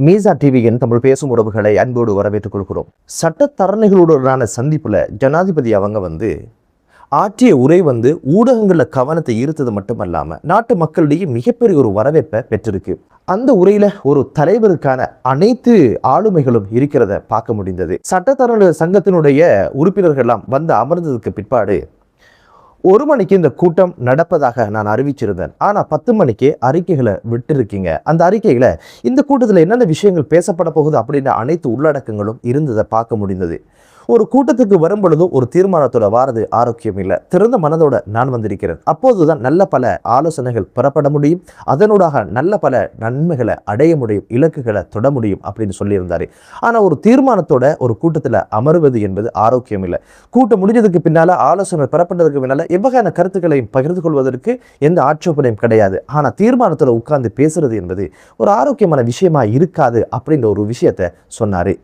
மீசா டிவியின் தமிழ் பேசும் உறவுகளை அன்போடு வரவேற்றுக் கொள்கிறோம். சட்டத்தரணிகளுடனான சந்திப்புல ஜனாதிபதி அவங்க ஆற்றிய உரை ஊடகங்களில் கவனத்தை ஈர்த்தது மட்டுமல்லாமல் நாட்டு மக்களிடையே மிகப்பெரிய ஒரு வரவேற்பை பெற்றிருக்கு. அந்த உரையில ஒரு தலைவருக்கான அனைத்து ஆளுமைகளும் இருக்கிறத பார்க்க முடிந்தது. சட்டத்தரணிகள் சங்கத்தினுடைய உறுப்பினர்கள்லாம் அமர்ந்ததுக்கு பிற்பாடு 1 மணிக்கு இந்த கூட்டம் நடப்பதாக நான் அறிவிச்சிருந்தேன். ஆனால் 10 மணிக்கு அறிக்கைகளை விட்டுருக்கீங்க. அந்த அறிக்கைகளை இந்த கூட்டத்தில் என்னென்ன விஷயங்கள் பேசப்பட போகுது அப்படின்ற அனைத்து உள்ளடக்கங்களும் இருந்ததை பார்க்க முடிந்தது. ஒரு கூட்டத்துக்கு வரும் பொழுது ஒரு தீர்மானத்தோட வாரது ஆரோக்கியம் இல்லை. திறந்த மனதோட நான் வந்திருக்கிறேன். அப்போதுதான் நல்ல பல ஆலோசனைகள் பெறப்பட முடியும், அதனூடாக நல்ல பல நன்மைகளை அடைய முடியும், இலக்குகளை தொட முடியும் அப்படின்னு சொல்லியிருந்தாரு. ஆனால் ஒரு தீர்மானத்தோட ஒரு கூட்டத்தில் அமர்வது என்பது ஆரோக்கியம் இல்லை. கூட்டம் முடிஞ்சதுக்கு பின்னால ஆலோசனை பெறப்பட்டதுக்கு பின்னால எவ்வகையான கருத்துக்களையும் பகிர்ந்து கொள்வதற்கு எந்த ஆட்சேபனையும் கிடையாது. ஆனால் தீர்மானத்தில் உட்கார்ந்து பேசுறது என்பது ஒரு ஆரோக்கியமான விஷயமா இருக்காது அப்படின்ற ஒரு விஷயத்தை சொன்னாரு.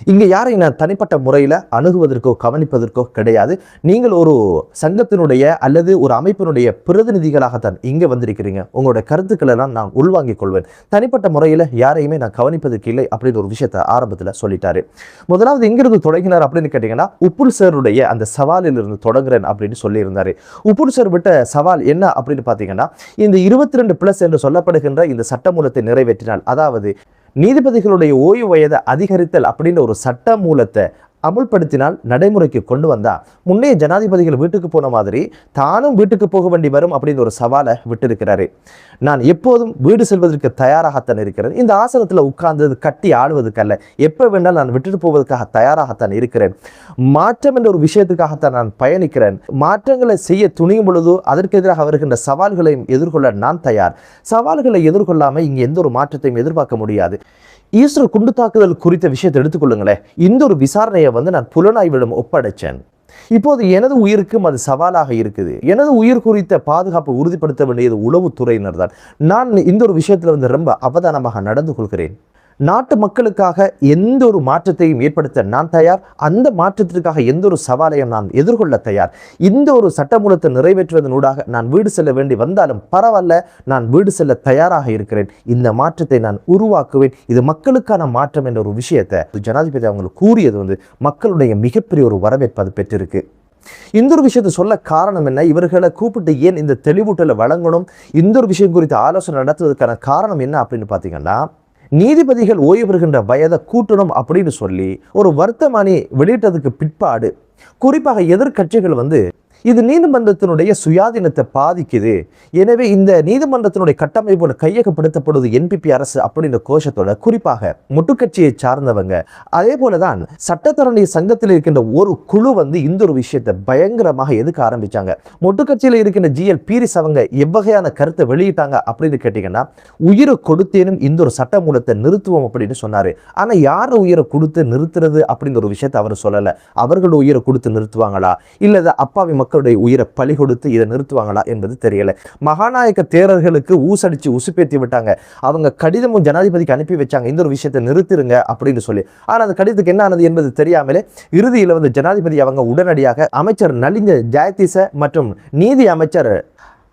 இங்கே யாரையும் நான் தனிப்பட்ட முறையில் அணுகுவதற்கோ கவனிப்பதற்கோ கிடையாது. நீங்கள் ஒரு சங்கத்தினுடைய அல்லது ஒரு அமைப்பினுடைய பிரதிநிதிகளாகத்தான் இங்கே வந்திருக்கிறீங்க. உங்களுடைய கருத்துக்களை எல்லாம் நான் உள்வாங்கிக் கொள்வேன். தனிப்பட்ட முறையில் யாரையுமே நான் கவனிப்பதற்கு இல்லை அப்படின்னு ஒரு விஷயத்தை ஆரம்பத்தில் சொல்லிட்டாரு. முதலாவது எங்கிருந்து தொடங்கினார் அப்படின்னு கேட்டீங்கன்னா, உப்புல் சாருடைய அந்த சவாலில் இருந்து தொடங்குறேன் அப்படின்னு சொல்லியிருந்தாரு. உப்புல் சார் விட்ட சவால் என்ன அப்படின்னு பார்த்தீங்கன்னா, இந்த 22+ என்று சொல்லப்படுகின்ற இந்த சட்டமூலத்தை நிறைவேற்றினால், அதாவது நீதிபதிகளுடைய ஓய்வு வயதை அதிகரித்தல் அப்படின்ற ஒரு சட்ட மூலத்தை அமுல்படுத்தினால், நடைமுறைக்கு கொண்டு வந்தா முன்னைய ஜனாதிபதிகள் வீட்டுக்கு போன மாதிரி தானும் வீட்டுக்கு போக வேண்டி வரும் அப்படின்னு ஒரு சவாலை விட்டிருக்கிறாரு. நான் எப்போதும் வீடு செல்வதற்கு தயாராகத்தான் இருக்கிறேன். இந்த ஆசனத்தில் உட்கார்ந்தது கட்டி ஆடுவதற்கல்ல, எப்போ வேண்டால் நான் விட்டுட்டு போவதற்காக தயாராகத்தான் இருக்கிறேன். மாற்றம் என்ற ஒரு விஷயத்துக்காகத்தான் நான் பயணிக்கிறேன். மாற்றங்களை செய்ய துணியும் பொழுது அதற்கு எதிராக வருகின்ற சவால்களையும் எதிர்கொள்ள நான் தயார். சவால்களை எதிர்கொள்ளாமல் இங்கே எந்த ஒரு மாற்றத்தையும் எதிர்பார்க்க முடியாது. ஈஸ்டர் குண்டு தாக்குதல் குறித்த விஷயத்தை எடுத்துக்கொள்ளுங்களேன். இந்த ஒரு விசாரணையை நான் புலனாய்விடம் ஒப்படைச்சேன். இப்போது எனது உயிருக்கும் அது சவாலாக இருக்குது. எனது உயிர் குறித்த பாதுகாப்பை உறுதிப்படுத்த வேண்டியது உளவுத்துறையினர் தான். நான் இந்த ஒரு விஷயத்தில் ரொம்ப அவதானமாக நடந்து கொள்கிறேன். நாட்டு மக்களுக்காக எந்த ஒரு மாற்றத்தையும் ஏற்படுத்த நான் தயார். அந்த மாற்றத்திற்காக எந்த ஒரு சவாலையும் நான் எதிர்கொள்ள தயார். இந்த ஒரு சட்டமூலத்தை நிறைவேற்றுவதனூடாக நான் வீடு செல்ல வேண்டி வந்தாலும் பரவாயில்ல, நான் வீடு செல்ல தயாராக இருக்கிறேன். இந்த மாற்றத்தை நான் உருவாக்குவேன். இது மக்களுக்கான மாற்றம் என்ற ஒரு விஷயத்தை ஜனாதிபதி அவங்களுக்கு கூறியது மக்களுடைய மிகப்பெரிய ஒரு வரவேற்பு அது பெற்றிருக்கு. இந்த ஒரு விஷயத்தை சொல்ல காரணம் என்ன? இவர்களை கூப்பிட்டு ஏன் இந்த தெளிவூட்டலை வழங்கணும், இந்த ஒரு விஷயம் குறித்து ஆலோசனை நடத்துவதற்கான காரணம் என்ன அப்படின்னு பார்த்தீங்கன்னா, நீதிபதிகள் ஓய்வு பெறுகின்ற வயதை கூட்டணும் அப்படின்னு சொல்லி ஒரு வர்த்தமானி வெளியிட்டதுக்கு பிற்பாடு குறிப்பாக எதிர்கட்சிகள் இது நீதிமன்றத்தினுடைய சுயாதீனத்தை பாதிக்குது, எனவே இந்த நீதிமன்றத்தினுடைய கட்டமைப்பு கையகப்படுத்தப்படுவது என்பிபி அரசு அப்படின்ற கோஷத்தோட குறிப்பாக முட்டுக்கட்சியை சார்ந்தவங்க, அதே போலதான் சட்டத்தரணி சங்கத்தில் இருக்கின்ற ஒரு குழு இந்த ஒரு விஷயத்தை பயங்கரமாக எதுக்க ஆரம்பிச்சாங்க. முட்டுக்கட்சியில் இருக்கின்ற ஜிஎல் பீரிஸ் அவங்க எவ்வகையான கருத்தை வெளியிட்டாங்க அப்படின்னு கேட்டீங்கன்னா, உயிரை கொடுத்தேனும் இந்த ஒரு சட்ட மூலத்தை நிறுத்துவோம் அப்படின்னு சொன்னாரு. ஆனா யாரை உயிரை கொடுத்து நிறுத்துறது அப்படின்ற ஒரு விஷயத்தை அவர் சொல்லல. அவர்கள் உயிரை கொடுத்து நிறுத்துவாங்களா இல்ல அப்பாவி மக்களுடைய உயிரை பலி கொடுத்து இதை நிறுத்துவாங்களா என்பது தெரியல. மகாநாயக்க தேரர்களுக்கு ஊசடிச்சு உசுப்பேத்தி விட்டாங்க. அவங்க கடிதமும் ஜனாதிபதிக்கு அனுப்பி வச்சாங்க, இந்த ஒரு விஷயத்தை நிறுத்திருங்க அப்படின்னு சொல்லி. ஆனால் அந்த கடிதத்துக்கு என்ன ஆனது என்பது தெரியாமலே இறுதியில் ஜனாதிபதி அவங்க உடனடியாக அமைச்சர் நலிந்த ஜெயதிச மற்றும் நீதி அமைச்சர்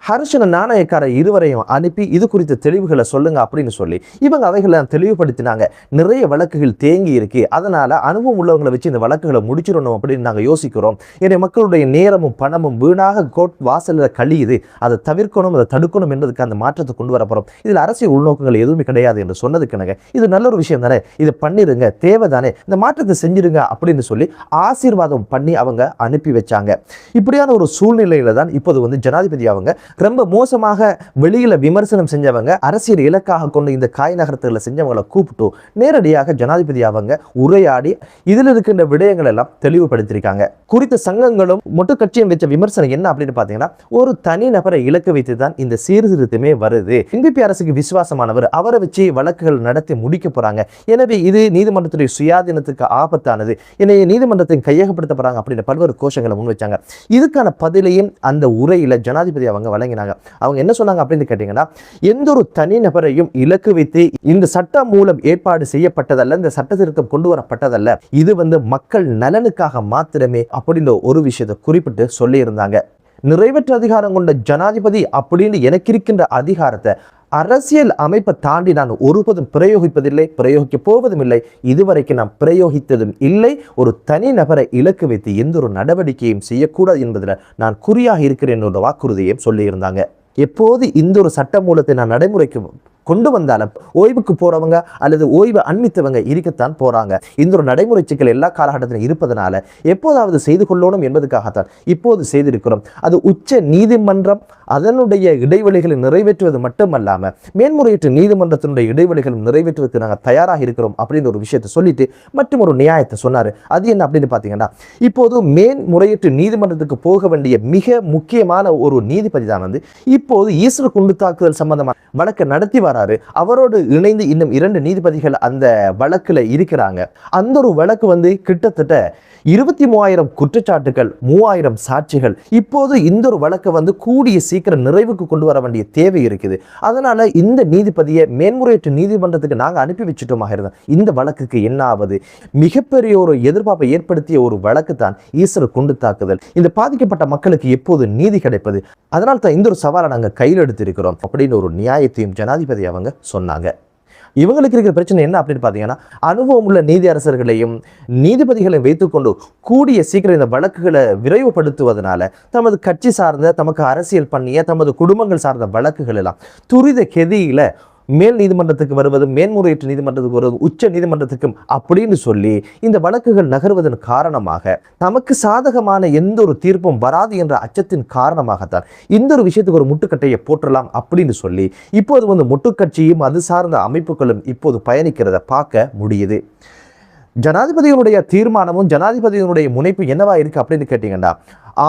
ஹர்ஷன நாணயக்கார இருவரையும் அனுப்பி இது குறித்த தெளிவுகளை சொல்லுங்க அப்படின்னு சொல்லி இவங்க அவைகளை தெளிவுபடுத்தினாங்க. நிறைய வழக்குகள் தேங்கி இருக்கு, அதனால அனுபவம் உள்ளவங்களை வச்சு இந்த வழக்குகளை முடிச்சிடணும் அப்படின்னு நாங்கள் யோசிக்கிறோம். எனவே மக்களுடைய நேரமும் பணமும் வீணாக கோர்ட் வாசலில் கழியுது, அதை தவிர்க்கணும், அதை தடுக்கணும் என்பதுக்கு அந்த மாற்றத்தை கொண்டு வர போறோம். இதில் அரசியல் உள்நோக்கங்கள் எதுவுமே கிடையாது என்று சொன்னதுக்குனாங்க, இது நல்ல ஒரு விஷயம் தானே, இதை பண்ணிருங்க, தேவைதானே, இந்த மாற்றத்தை செஞ்சிருங்க அப்படின்னு சொல்லி ஆசீர்வாதம் பண்ணி அவங்க அனுப்பி வச்சாங்க. இப்படியான ஒரு சூழ்நிலையில தான் இப்போது ஜனாதிபதி அவங்க ரொம்ப மோசமாக வெளியில விமர்சனம் செஞ்சவங்க, அரசியல் இலக்காக கொண்டு இந்த காய் நகரத்துல செஞ்சவங்களை கூப்பிட்டு நேரடியாக ஜனாதிபதி அவங்க உரையாடி இதில் இருக்கின்ற விடயங்கள் எல்லாம் தெளிவுபடுத்திருக்காங்க. குறித்த சங்கங்களும் மொட்டு கட்சியும் வச்ச விமர்சனம் என்ன அப்படின்னு பாத்தீங்கன்னா, ஒரு தனி நபரை இலக்கு வைத்து தான் இந்த சீர்திருத்தமே வருது. என்பிபி அரசுக்கு விசுவாசமானவர், அவரை வச்சு வழக்குகள் நடத்தி முடிக்க போறாங்க. எனவே இது நீதிமன்றத்துடைய சுயாதீனத்துக்கு ஆபத்தானது, எனவே நீதிமன்றத்தை கையகப்படுத்த போறாங்க அப்படின்னு பல்வேறு கோஷங்களை முன் வச்சாங்க. இதுக்கான பதிலையும் அந்த உரையில ஜனாதிபதி அவங்க வழங்கினாங்க. அவங்க என்ன சொன்னாங்க அப்படின்னு கேட்டீங்கன்னா, எந்த ஒரு தனிநபரையும் இலக்கு வைத்து இந்த சட்டம் மூலம் ஏற்பாடு செய்யப்பட்டதல்ல, இந்த சட்ட திருத்தம் கொண்டு வரப்பட்டதல்ல, இது மக்கள் நலனுக்காக மாத்திரமே அப்படின்ற ஒரு விஷயத்தை குறிப்பிட்டு சொல்லி இருந்தாங்க. நிறைவேற்று அதிகாரம் கொண்ட ஜனாதிபதி அப்படின்னு எனக்கு இருக்கின்ற அதிகாரத்தை அரசியல் அமைப்பை தாண்டி நான் ஒருபோதும் பிரயோகிப்பதில்லை, பிரயோகிக்க போவதும் இல்லை, இதுவரைக்கும் நான் பிரயோகித்ததும் இல்லை. ஒரு தனி நபரை இலக்கு வைத்து எந்த ஒரு நடவடிக்கையும் செய்யக்கூடாது என்பதில் நான் குறியாக இருக்கிறேன் என்ற வாக்குறுதியையும் சொல்லியிருந்தாங்க. எப்போது இந்த ஒரு சட்ட மூலத்தை நான் நடைமுறைக்கு கொண்டு வந்தாலும் ஓய்வுக்கு போறவங்க அல்லது ஓய்வு அண்மித்தவங்க இருக்கத்தான் போறாங்க. இந்த ஒரு நடைமுறை சிக்கல் எல்லா காலகட்டத்திலும் இருப்பதனால எப்போதாவது செய்து கொள்ளணும் என்பதற்காகத்தான் இப்போது செய்திருக்கிறோம். அது உச்ச நீதிமன்றம் அதனுடைய இடைவெளிகளை நிறைவேற்றுவது மட்டுமல்லாம மேன்முறையீட்டு நீதிமன்றத்தினுடைய இடைவெளிகளும் நிறைவேற்றுவதற்கு நாங்கள் தயாராக இருக்கிறோம் அப்படின்னு ஒரு விஷயத்தை சொல்லிட்டு மற்றும் ஒரு நியாயத்தை சொன்னாரு. அது என்ன அப்படின்னு பார்த்தீங்கன்னா, இப்போது மேன்முறையீட்டு நீதிமன்றத்துக்கு போக வேண்டிய மிக முக்கியமான ஒரு நீதிபதி தான் இப்போது ஈஸ்வர குண்டு தாக்குதல் சம்பந்தமான வழக்கை நடத்தி வராரு. அவரோடு இணைந்து இன்னும் 2 நீதிபதிகள் அந்த வழக்குல இருக்கிறாங்க. அந்த ஒரு வழக்கு கிட்டத்தட்ட 23,000 குற்றச்சாட்டுகள், 3,000 சாட்சிகள். இப்போது இந்த ஒரு வழக்கை கூடிய சீக்கிரம் நிறைவுக்கு கொண்டு வர வேண்டிய தேவை இருக்குது. அதனால இந்த நீதிபதியை மேன்முறையீட்டு நீதிமன்றத்துக்கு நாங்கள் அனுப்பி வச்சுட்டோமாக இருந்தோம். இந்த வழக்குக்கு என்ன ஆவது? மிகப்பெரிய ஒரு எதிர்பார்ப்பை ஏற்படுத்திய ஒரு வழக்கு தான் ஈஸ்வர குண்டு தாக்குதல். இந்த பாதிக்கப்பட்ட மக்களுக்கு எப்போது நீதி கிடைப்பது? அதனால தான் இந்த ஒரு சவாலை நாங்கள் கையில் எடுத்திருக்கிறோம் அப்படின்னு ஒரு நியாயத்தையும் ஜனாதிபதி அவங்க சொன்னாங்க. இவங்களுக்கு இருக்கிற பிரச்சனை என்ன அப்படின்னு பார்த்தீங்கன்னா, அனுபவம் உள்ள நீதியரசர்களையும் நீதிபதிகளையும் வைத்துக்கொண்டு கூடிய சீக்கிரம் இந்த வழக்குகளை விரைவுபடுத்துவதனால தமது கட்சி சார்ந்த, தமக்கு அரசியல் பண்ணிய, தமது குடும்பங்கள் சார்ந்த வழக்குகள் எல்லாம் துரித கெதியில மேல் நீதிமன்றத்துக்கு வருவது, மேன்முறையீட்டு நீதிமன்றத்துக்கு வருவது, உச்ச நீதிமன்றத்துக்கும் அப்படின்னு சொல்லி இந்த வழக்குகள் நகர்வதன் காரணமாக நமக்கு சாதகமான எந்த ஒரு தீர்ப்பும் வராது என்ற அச்சத்தின் காரணமாகத்தான் இந்த ஒரு விஷயத்துக்கு ஒரு முட்டுக்கட்டையை போற்றலாம் அப்படின்னு சொல்லி இப்போது முட்டுக்கட்சியும் அது சார்ந்த அமைப்புகளும் இப்போது பயணிக்கிறத பார்க்க முடியுது. ஜனாதிபதியினுடைய தீர்மானமும் ஜனாதிபதியினுடைய முனைப்பு என்னவா இருக்கு அப்படின்னு கேட்டீங்கன்னா,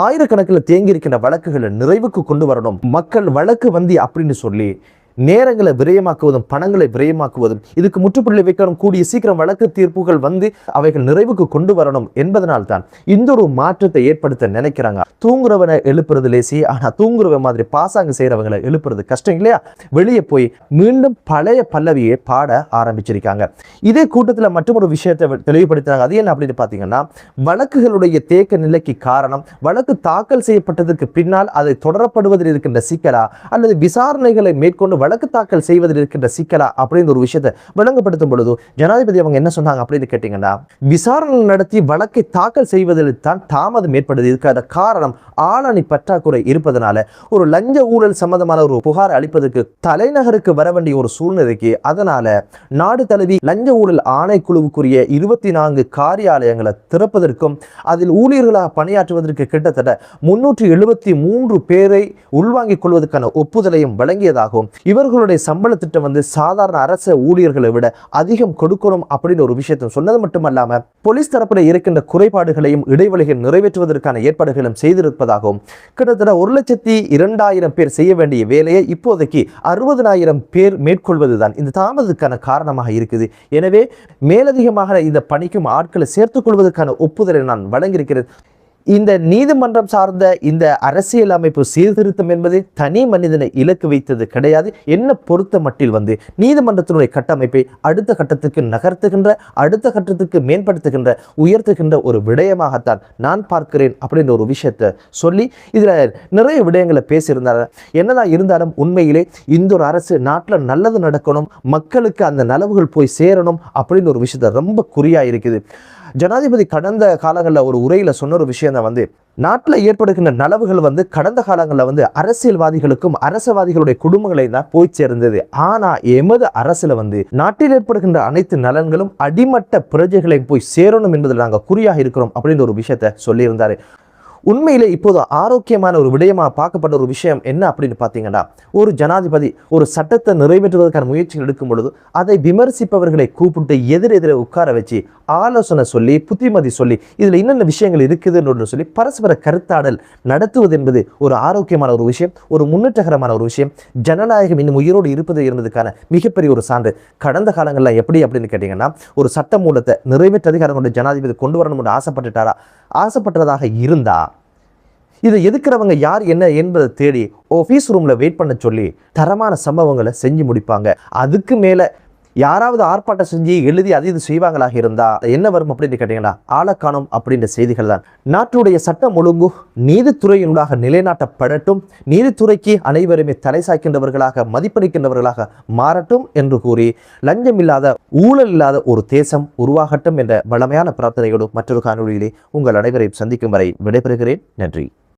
ஆயிரக்கணக்கில் தேங்கி இருக்கின்ற வழக்குகளை நிறைவுக்கு கொண்டு வரணும், மக்கள் வழக்கு அப்படின்னு சொல்லி நேரங்களை விரயமாக்குவதும் பணங்களை விரயமாக்குவதும், இதுக்கு முற்றுப்புள்ளி வைக்கணும், கூடிய சீக்கிரம் வழக்கு தீர்ப்புகள் அவைகள் நிறைவுக்கு கொண்டு வரணும் என்பதனால்தான் இந்த ஒரு மாற்றத்தை ஏற்படுத்த நினைக்கிறாங்க. தூங்குறவனை எழுப்புறது லேசி, ஆனா தூங்குறவ மாதிரி பாசாங்க செய்யறவங்களை எழுப்புறது கஷ்டம் இல்லையா? வெளியே போய் மீண்டும் பழைய பல்லவியை பாட ஆரம்பிச்சிருக்காங்க. இதே கூட்டத்தில் மற்றொரு விஷயத்தை தெளிவுபடுத்தினாங்க. அது என்ன அப்படின்னு பார்த்தீங்கன்னா, வழக்குகளுடைய தேக்க நிலைக்கு காரணம் வழக்கு தாக்கல் செய்யப்பட்டதுக்கு பின்னால் அதை தொடரப்படுவதில் இருக்கின்ற சிக்கலா அல்லது விசாரணைகளை மேற்கொண்டு வழக்கு தாக்கல் செய்வதில் இருக்கின்ற சிக்கலா அப்படின்னு ஒரு விஷயத்தை விளங்கப்படுத்தும் பொழுது ஜனாதிபதி அவங்க என்ன சொன்னாங்க அப்படின்னு கேட்டீங்கன்னா, விசாரணை நடத்தி வழக்கை தாக்கல் செய்வதில் தான் தாமதம் ஏற்படுது. இதுக்கான காரணம் ஆளணி பற்றாக்குறை இருப்பதனால ஒரு லஞ்ச ஊழல் சம்பந்தமான ஒரு புகார் அளிப்பதற்கு தலைநகருக்கு வர வேண்டிய ஒரு சூழ்நிலைக்கு, அதனால நாடு தழுவி லஞ்ச ஊழல் ஆணைக்குழுவுக்குரிய 24 காரியாலயங்களை திறப்பதற்கும் அதில் ஊழியர்களாக பணியாற்றுவதற்கு கிட்டத்தட்ட 373 பேரை உள்வாங்கிக் கொள்வதற்கான ஒப்புதலையும் வழங்கியதாகவும், இவர்களுடைய சம்பள திட்டம் சாதாரண அரச ஊழியர்களை விட அதிகம் கொடுக்கணும் அப்படின்னு ஒரு விஷயத்தை சொன்னது மட்டுமல்லாம, போலீஸ் தரப்பில் இருக்கின்ற குறைபாடுகளையும் இடைவெளிகள் நிறைவேற்றுவதற்கான ஏற்பாடுகளும் செய்திருப்பதாகவும், கிட்டத்தட்ட 1,02,000 பேர் செய்ய வேண்டிய வேலையை இப்போதைக்கு 60,000 பேர் மேற்கொள்வதுதான் இந்த தாமதத்துக்கான காரணமாக இருக்குது. எனவே மேலதிகமாக இந்த பணிக்கும் ஆட்களை சேர்த்துக் கொள்வதற்கான ஒப்புதலை நான் வழங்கியிருக்கிறேன். இந்த நீதிமன்றம் சார்ந்த இந்த அரசியல் அமைப்பு சீர்திருத்தம் என்பது தனி மனிதனை இலக்கு வைத்தது கிடையாது. என்ன பொறுத்த மட்டில் நீதிமன்றத்தினுடைய கட்டமைப்பை அடுத்த கட்டத்துக்கு நகர்த்துகின்ற, அடுத்த கட்டத்துக்கு மேம்படுத்துகின்ற, உயர்த்துகின்ற ஒரு விடயமாகத்தான் நான் பார்க்கிறேன் அப்படின்ற ஒரு விஷயத்தை சொல்லி இதுல நிறைய விடயங்களை பேசியிருந்தார். என்னதான் இருந்தாலும் உண்மையிலே இந்த ஒரு அரசு நாட்டில் நல்லது நடக்கணும், மக்களுக்கு அந்த நலவுகள் போய் சேரணும் அப்படின்னு ஒரு விஷயத்த ரொம்ப குறியா இருக்குது. ஜனாதிபதி கடந்த காலங்களில் ஒரு உரையில சொன்ன ஒரு விஷயம் தான் நாட்டில் ஏற்படுகின்ற நலவுகள் கடந்த காலங்களில் அரசியல்வாதிகளுக்கும் அரசவாதிகளுடைய குடும்பங்களை தான் போய் சேர்ந்தது. ஆனா எமது அரசுல நாட்டில் ஏற்படுகின்ற அனைத்து நலன்களும் அடிமட்ட பிரஜைகளையும் போய் சேரணும் என்பதில் நாங்கள் குறியாக இருக்கிறோம் அப்படின்ற ஒரு விஷயத்தை சொல்லியிருந்தாரு. உண்மையிலே இப்போது ஆரோக்கியமான ஒரு விடயமாக பார்க்கப்பட்ட ஒரு விஷயம் என்ன அப்படின்னு பார்த்தீங்கன்னா, ஒரு ஜனாதிபதி ஒரு சட்டத்தை நிறைவேற்றுவதற்கான முயற்சிகள் எடுக்கும் பொழுது அதை விமர்சிப்பவர்களை கூப்பிட்டு எதிரெதிரை உட்கார வச்சு ஆலோசனை சொல்லி, புத்திமதி சொல்லி, இதில் என்னென்ன விஷயங்கள் இருக்குதுன்னு சொல்லி பரஸ்பர கருத்தாடல் நடத்துவது என்பது ஒரு ஆரோக்கியமான ஒரு விஷயம், ஒரு முன்னேற்றகரமான ஒரு விஷயம். ஜனநாயகம் இன்னும் உயிரோடு இருப்பது என்பதற்கான மிகப்பெரிய ஒரு சான்று. கடந்த காலங்களில் எப்படி அப்படின்னு கேட்டிங்கன்னா, ஒரு சட்ட மூலத்தை நிறைவேற்ற அதிகாரம் கொண்டு ஜனாதிபதி கொண்டு வரணும்னு ஆசைப்பட்டதாக இருந்தா இதை எதுக்கிறவங்க யார் என்ன என்பதை தேடி ஆஃபீஸ் ரூம்ல வெயிட் பண்ண சொல்லி தரமான சம்பவங்களை செஞ்சு முடிப்பாங்க. அதுக்கு மேல யாராவது ஆர்ப்பாட்டம் செஞ்சு எழுதி அது இது செய்வாங்களாக இருந்தா என்ன வரும் அப்படின்னு கேட்டீங்கன்னா ஆளக்காணும் அப்படின்ற செய்திகள் தான். நாட்டுடைய சட்டம் ஒழுங்கு நீதித்துறையினூடாக நிலைநாட்டப்படட்டும், நீதித்துறைக்கு அனைவருமே தலை சாய்க்கின்றவர்களாக மதிப்பளிக்கின்றவர்களாக மாறட்டும் என்று கூறி லஞ்சம் இல்லாத ஊழல் இல்லாத ஒரு தேசம் உருவாகட்டும் என்ற வளமையான பிரார்த்தனையோடு மற்றொரு காணொளியிலே உங்கள் அனைவரையும் சந்திக்கும் வரை விடைபெறுகிறேன். நன்றி.